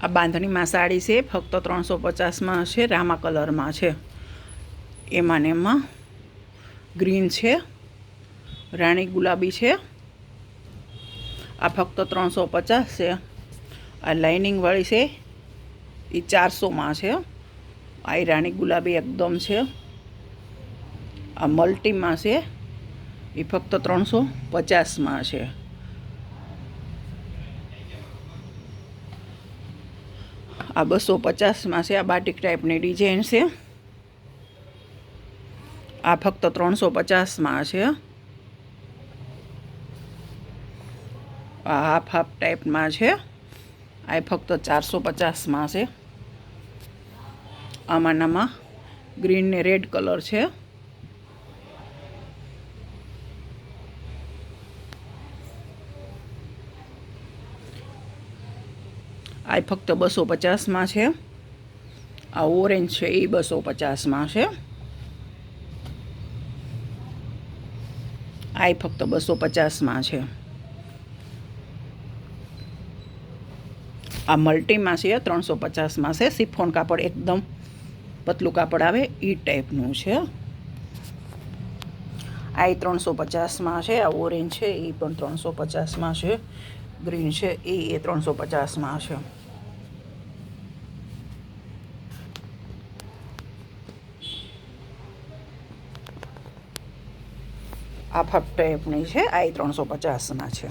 આ બાંધણીમાં સાડી છે, ફક્ત 350માં છે, રામા કલરમાં છે. એમાં ને એમાં ગ્રીન છે, રાણી ગુલાબી છે. આ ફક્ત 350 છે. આ લાઇનિંગવાળી છે એ 400માં છે. આ રાણી ગુલાબી એકદમ છે. આ મલ્ટીમાં છે એ ફક્ત 350માં છે. આ 250માં છે. આ બાટિક ટાઈપની ડિઝાઇન છે. આ ફક્ત 350માં છે. આ હાફ હાફ ટાઈપમાં છે. આ ફક્ત 450માં છે. આમાં ગ્રીન ને રેડ કલર છે. આ ફક્ત 250માં છે. આ ઓરેન્જ છે એ 250માં છે. આ ફક્ત 250માં છે. આ મલ્ટીમાં છે, 350માં છે. સિફોન કાપડ એકદમ પતલું કાપડ આવે એ ટાઈપનું છે. આ 350માં છે. આ ઓરેન્જ છે એ પણ 350માં છે. ગ્રીન છે એ 350માં છે. આ ફક્ત ટાઈપની છે. આ 350માં છે.